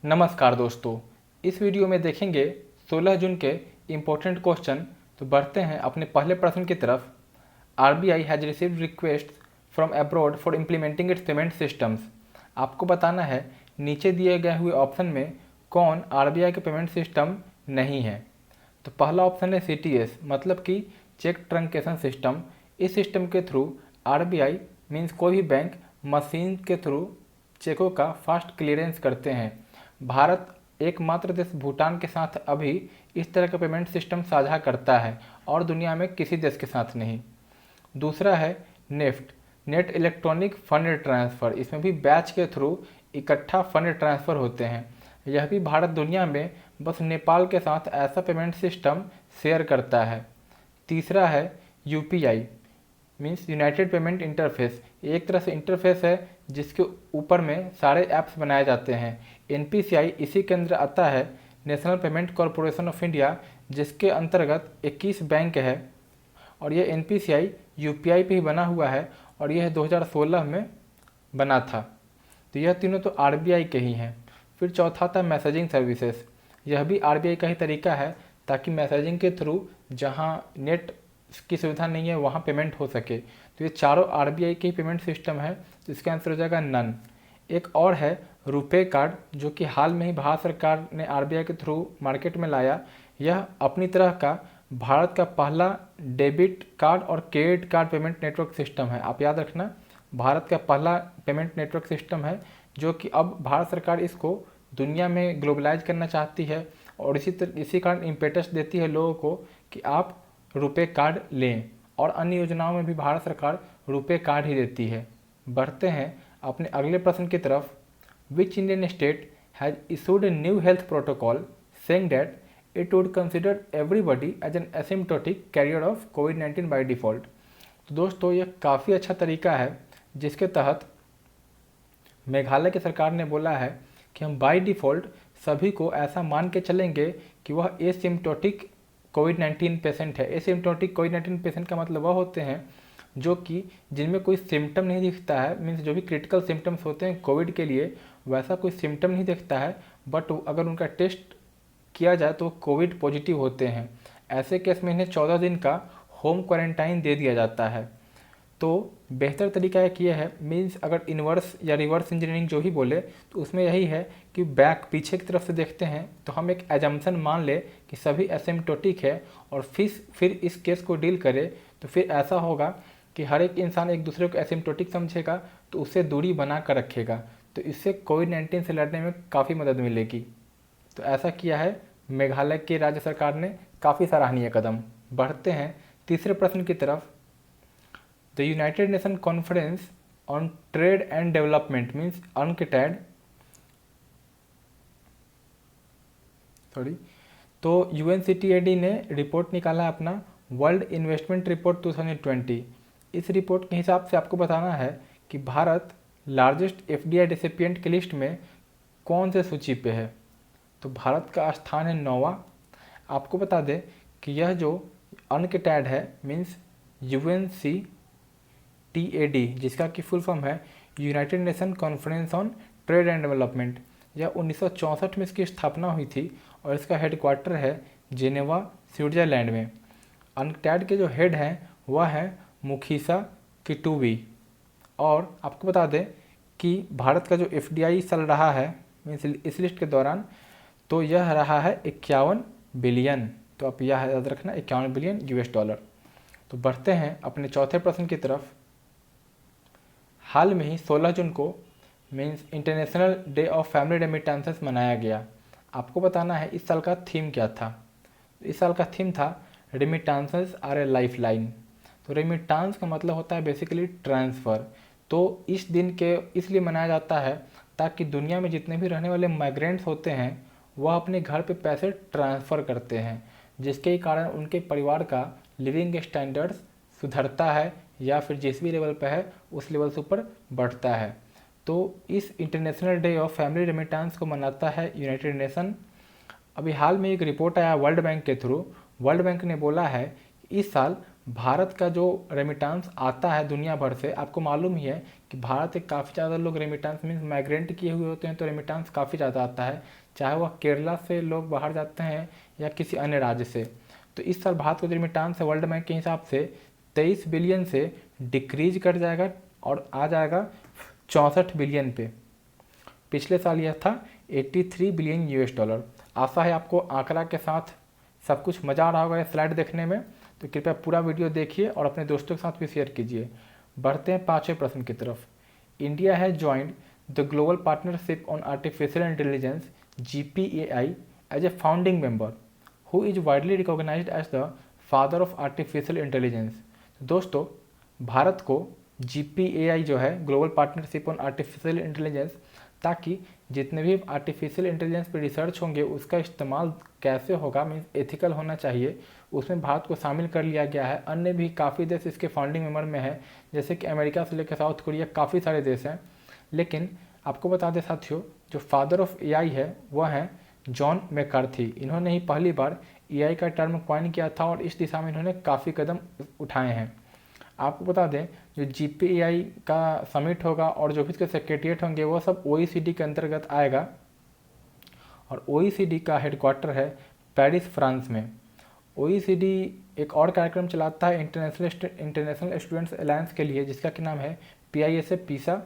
नमस्कार दोस्तों, इस वीडियो में देखेंगे 16 जून के इम्पोर्टेंट क्वेश्चन। तो बढ़ते हैं अपने पहले प्रश्न की तरफ। RBI has received request from abroad for implementing it's payment systems. आपको बताना है नीचे दिए गए हुए ऑप्शन में कौन आरबीआई के पेमेंट सिस्टम नहीं है। तो पहला ऑप्शन है सीटीएस, मतलब कि चेक ट्रंकेशन सिस्टम। इस सिस्टम के थ्रू आरबीआई मीन्स कोई भी बैंक मशीन के थ्रू चेकों का फास्ट क्लियरेंस करते हैं। भारत एकमात्र देश भूटान के साथ अभी इस तरह का पेमेंट सिस्टम साझा करता है और दुनिया में किसी देश के साथ नहीं। दूसरा है NEFT, net electronic fund transfer. इसमें भी बैच के थ्रू इकट्ठा फंड ट्रांसफ़र होते हैं। यह भी भारत दुनिया में बस नेपाल के साथ ऐसा पेमेंट सिस्टम शेयर करता है। तीसरा है UPI means United payment interface. एक तरह से इंटरफेस है जिसके ऊपर में सारे ऐप्स बनाए जाते हैं। एनपीसीआई इसी के अंदर आता है, national payment corporation of India, जिसके अंतर्गत 21 बैंक है और ये एनपीसीआई यूपीआई पे ही बना हुआ है और यह 2016 में बना था। तो यह तीनों तो आरबीआई के ही हैं। फिर चौथा था मैसेजिंग सर्विसेज। यह भी आरबीआई का ही तरीका है ताकि मैसेजिंग के थ्रू जहां नेट की सुविधा नहीं है वहां पेमेंट हो सके। तो ये चारों आरबीआई के ही पेमेंट सिस्टम है, तो इसका आंसर हो जाएगा नन। एक और है रुपे कार्ड, जो कि हाल में ही भारत सरकार ने आरबीआई के थ्रू मार्केट में लाया। यह अपनी तरह का भारत का पहला डेबिट कार्ड और credit card payment network system है। आप याद रखना, भारत का पहला पेमेंट नेटवर्क सिस्टम है जो कि अब भारत सरकार इसको दुनिया में ग्लोबलाइज करना चाहती है और इसी कारण इम्पेटस देती है लोगों को कि आप रुपे कार्ड लें, और अन्य योजनाओं में भी भारत सरकार रुपे कार्ड ही देती है। बढ़ते हैं अपने अगले प्रश्न की तरफ। Which Indian state has issued a new health protocol saying that it would consider everybody as an asymptomatic carrier of कोविड-19 बाई डिफ़ॉल्ट। तो दोस्तों, यह काफ़ी अच्छा तरीका है जिसके तहत मेघालय की सरकार ने बोला है कि हम बाई डिफ़ॉल्ट सभी को ऐसा मान के चलेंगे कि वह एसिम्प्टोटिक कोविड-19 पेशेंट है। एसिम्प्टोटिक कोविड-19 पेशेंट का मतलब वह होते हैं जो कि जिनमें कोई सिम्टम नहीं दिखता है, मीन्स जो भी क्रिटिकल सिम्टम्स होते हैं कोविड के लिए वैसा कोई सिम्टम नहीं दिखता है, बट अगर उनका टेस्ट किया जाए तो कोविड पॉजिटिव होते हैं। ऐसे केस में इन्हें 14 दिन का होम क्वारंटाइन दे दिया जाता है। तो बेहतर तरीका एक ये है, मीन्स अगर इन्वर्स या रिवर्स इंजीनियरिंग जो ही बोले तो उसमें यही है कि बैक पीछे की तरफ से देखते हैं तो हम एक एजम्पशन मान ले कि सभी एसिम्प्टोटिक है और फिर इस केस को डील करें। तो फिर ऐसा होगा कि हर एक इंसान एक दूसरे को एसिम्प्टोटिक समझेगा तो उससे दूरी बना कर रखेगा, तो इससे कोविड-19 से लड़ने में काफ़ी मदद मिलेगी। तो ऐसा किया है मेघालय की राज्य सरकार ने, काफ़ी सराहनीय कदम। बढ़ते हैं तीसरे प्रश्न की तरफ। The United nation conference on trade and development means UNCTAD तो UNCTAD ने रिपोर्ट निकाला अपना वर्ल्ड इन्वेस्टमेंट रिपोर्ट 2020। इस रिपोर्ट के हिसाब से आपको बताना है कि भारत लार्जेस्ट एफडीआई रेसिपिएंट की लिस्ट में कौन से सूची पे है। तो भारत का स्थान है 9वां। आपको बता दें कि यह जो UNCTAD है मीन्स UNCTAD, जिसका की फुल फॉर्म है United nation conference on trade and development. यह 1964 में इसकी स्थापना हुई थी और इसका हेडक्वार्टर है जेनेवा, स्विट्जरलैंड में। UNCTAD के जो हेड हैं वह हैं मुखीसा किटुबी। और आपको बता दें कि भारत का जो एफडीआई चल रहा है मीन्स इस लिस्ट के दौरान, तो यह रहा है 51 बिलियन। तो आप यह याद रखना, 51 बिलियन US डॉलर। तो बढ़ते हैं अपने चौथे प्रश्न की तरफ। हाल में ही 16 जून को means international day of family remittances मनाया गया। आपको बताना है इस साल का थीम क्या था। इस साल का थीम था remittances are a lifeline. तो रेमिटेंस का मतलब होता है बेसिकली ट्रांसफ़र। तो इस दिन के इसलिए मनाया जाता है ताकि दुनिया में जितने भी रहने वाले माइग्रेंट्स होते हैं वह अपने घर पे पैसे ट्रांसफ़र करते हैं, जिसके कारण उनके परिवार का लिविंग स्टैंडर्ड्स सुधरता है या फिर जिस भी लेवल पे है उस लेवल से ऊपर बढ़ता है। तो इस international day of family remittance को मनाता है यूनाइटेड नेशन। अभी हाल में एक रिपोर्ट आया वर्ल्ड बैंक के थ्रू। वर्ल्ड बैंक ने बोला है कि इस साल भारत का जो रेमिटेंस आता है दुनिया भर से, आपको मालूम ही है कि भारत एक काफ़ी ज़्यादा लोग रेमिटेंस मीन्स माइग्रेंट किए हुए होते हैं, तो रेमिटेंस काफ़ी ज़्यादा आता है, चाहे वह केरला से लोग बाहर जाते हैं या किसी अन्य राज्य से। तो इस साल भारत का जो रेमिटेंस है वर्ल्ड बैंक के हिसाब से 23 बिलियन से डिक्रीज कर जाएगा और आ जाएगा 64 बिलियन पे। पिछले साल यह था 83 बिलियन यूएस डॉलर। आशा है आपको आंकड़ा के साथ सब कुछ मज़ा आ रहा होगा ये स्लाइड देखने में, तो कृपया पूरा वीडियो देखिए और अपने दोस्तों के साथ भी शेयर कीजिए। बढ़ते हैं पाँचवें प्रश्न की तरफ। India has joined the global partnership on artificial intelligence GPAI as a founding member, who is widely recognised as the father of artificial intelligence. दोस्तों, भारत को GPAI जो है global partnership on artificial intelligence, ताकि जितने भी आर्टिफिशियल इंटेलिजेंस पे research होंगे उसका इस्तेमाल कैसे होगा, मीन्स एथिकल होना चाहिए, उसमें भारत को शामिल कर लिया गया है। अन्य भी काफ़ी देश इसके फाउंडिंग मेंबर में है, जैसे कि अमेरिका से लेकर साउथ कोरिया, काफ़ी सारे देश हैं। लेकिन आपको बता दें साथियों, जो फादर ऑफ AI है वह है जॉन मैकार्थी। इन्होंने ही पहली बार AI का टर्म कॉइन किया था और इस दिशा में इन्होंने काफ़ी कदम उठाए हैं। आपको बता दें, जो GPAI का समिट होगा और जो भी इसके सेक्रेटरीट होंगे वो सब OECD के अंतर्गत आएगा, और OECD का हेडक्वार्टर है पेरिस, फ्रांस में। OECD एक और कार्यक्रम चलाता है इंटरनेशनल स्टूडेंट्स अलायंस के लिए, जिसका क्या नाम है PISA PISA,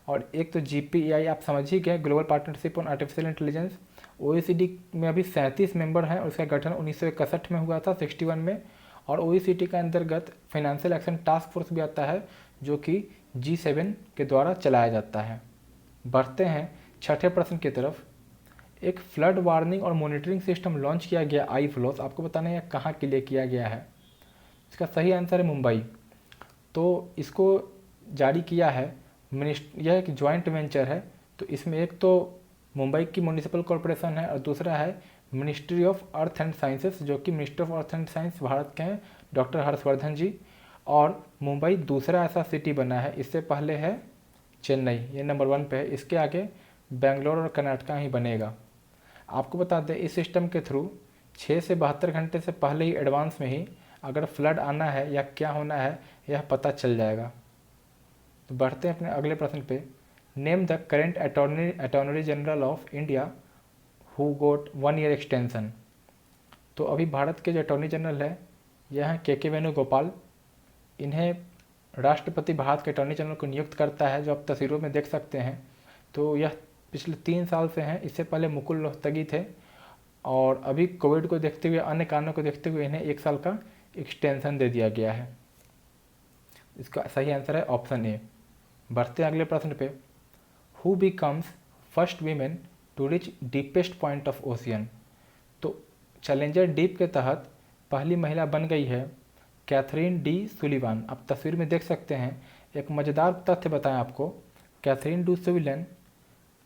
और एक तो GPAI आप समझ ही गए, global partnership on artificial intelligence. OECD में अभी 37 मेंबर हैं और उसका गठन 1961 में हुआ था, 61 में। और OECD के अंतर्गत फाइनेंशियल एक्शन टास्क फोर्स भी आता है, जो कि G7 के द्वारा चलाया जाता है। बढ़ते हैं छठे प्रश्न की तरफ। एक फ्लड वार्निंग और मॉनिटरिंग सिस्टम लॉन्च किया गया iFlows। आपको बताना है कहाँ के लिए किया गया है। इसका सही आंसर है मुंबई। तो इसको जारी किया है यह एक जॉइंट वेंचर है, तो इसमें एक तो मुंबई की म्यूनिसिपल कॉरपोरेशन है और दूसरा है ministry of earth and sciences, जो कि minister of earth and science Bharat के हैं डॉक्टर हर्षवर्धन जी। और मुंबई दूसरा ऐसा सिटी बना है, इससे पहले है चेन्नई, ये नंबर 1 पे है। इसके आगे बेंगलोर और कर्नाटका ही बनेगा। आपको बता दें, इस सिस्टम के थ्रू 6 से 72 घंटे से पहले ही एडवांस में ही अगर फ्लड आना है या क्या होना है यह पता चल जाएगा। तो बढ़ते हैं अपने अगले प्रश्न पे। Name the current attorney general of India who got 1 year extension. तो अभी भारत के जो अटॉर्नी जनरल है यह हैं के वेणुगोपाल। इन्हें राष्ट्रपति भारत के अटॉर्नी जनरल को नियुक्त करता है, जो आप तस्वीरों में देख सकते हैं। तो यह पिछले 3 साल से हैं। इससे पहले मुकुल रोहतगी थे, और अभी कोविड को देखते हुए, अन्य कारणों को देखते हुए इन्हें 1 साल का एक्सटेंशन दे दिया गया है। इसका सही आंसर है ऑप्शन ए। बढ़ते हैं अगले प्रश्न पे। Who becomes first women to reach deepest point of ocean. तो चैलेंजर डीप के तहत पहली महिला बन गई है कैथरीन डी सुलिवान। आप तस्वीर में देख सकते हैं। एक मज़ेदार तथ्य बताएं आपको, कैथरीन डी सुलिवान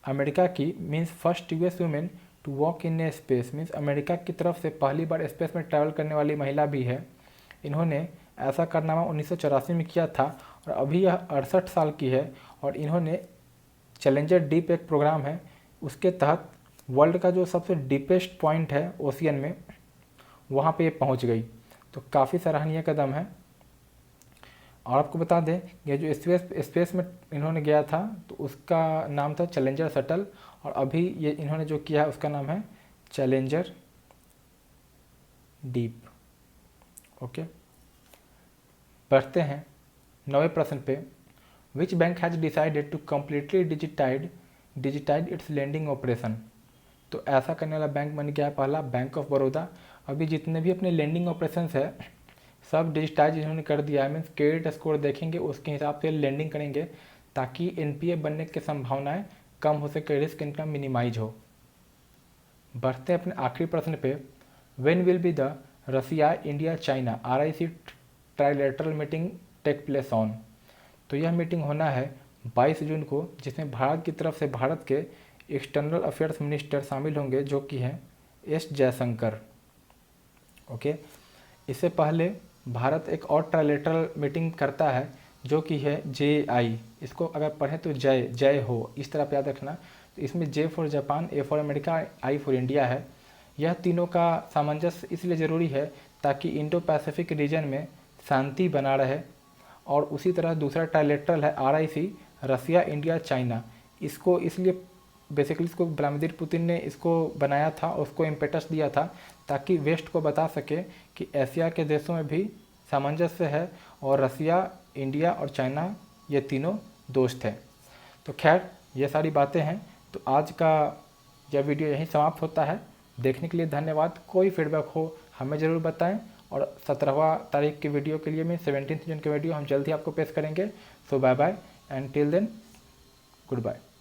अमेरिका की means first US women to walk in a space, means America की तरफ से पहली बार स्पेस में ट्रैवल करने वाली महिला भी है। इन्होंने ऐसा कारनामा 1984 में किया था और अभी यह 68 साल की है, और इन्होंने चैलेंजर डीप एक प्रोग्राम है, उसके तहत वर्ल्ड का जो सबसे डीपेस्ट पॉइंट है ओशियन में, वहाँ पे ये पहुँच गई। तो काफ़ी सराहनीय कदम है। और आपको बता दें, ये जो स्पेस में इन्होंने गया था तो उसका नाम था चैलेंजर शटल, और अभी ये इन्होंने जो किया है उसका नाम है चैलेंजर डीप। ओके, बढ़ते हैं 9वें प्रश्न पे। Which bank has decided to completely digitised its lending operation. तो ऐसा करने वाला बैंक बन गया है पहला बैंक ऑफ बड़ौदा। अभी जितने भी अपने लेंडिंग ऑपरेशंस है सब डिजिटाइज इन्होंने कर दिया है, मीन्स क्रेडिट स्कोर देखेंगे उसके हिसाब से लेंडिंग करेंगे, ताकि NPA बनने की संभावनाएं कम हो सके, रिस्क इनका मिनिमाइज हो। बढ़ते हैं अपने आखिरी प्रश्न पे। When will be the Russia India China RIC trilateral meeting take place on. तो यह मीटिंग होना है 22 जून को, जिसमें भारत की तरफ से भारत के एक्सटर्नल अफेयर्स मिनिस्टर शामिल होंगे, जो कि हैं S जयशंकर। ओके, इससे पहले भारत एक और ट्राइलेटरल मीटिंग करता है, जो कि है JI। इसको अगर पढ़ें तो जय हो, इस तरह पे याद रखना। तो इसमें J for Japan, A for America, I for India है। यह तीनों का सामंजस्य इसलिए ज़रूरी है ताकि इंडो पैसिफिक रीजन में शांति बना रहे। और उसी तरह दूसरा ट्राइलेटरल है RIC, रसिया, इंडिया, चाइना। इसको इसलिए बेसिकली इसको व्लादिमीर पुतिन ने इसको बनाया था, उसको इम्पेटस दिया था ताकि वेस्ट को बता सके कि एशिया के देशों में भी सामंजस्य है और रसिया, इंडिया और चाइना ये तीनों दोस्त हैं। तो खैर ये सारी बातें हैं। तो आज का यह वीडियो यहीं समाप्त होता है। देखने के लिए धन्यवाद। कोई फीडबैक हो हमें ज़रूर बताएं और 17वां तारीख की वीडियो के लिए में 17 जून की वीडियो हम जल्द ही आपको पेश करेंगे। So bye bye and till then good bye.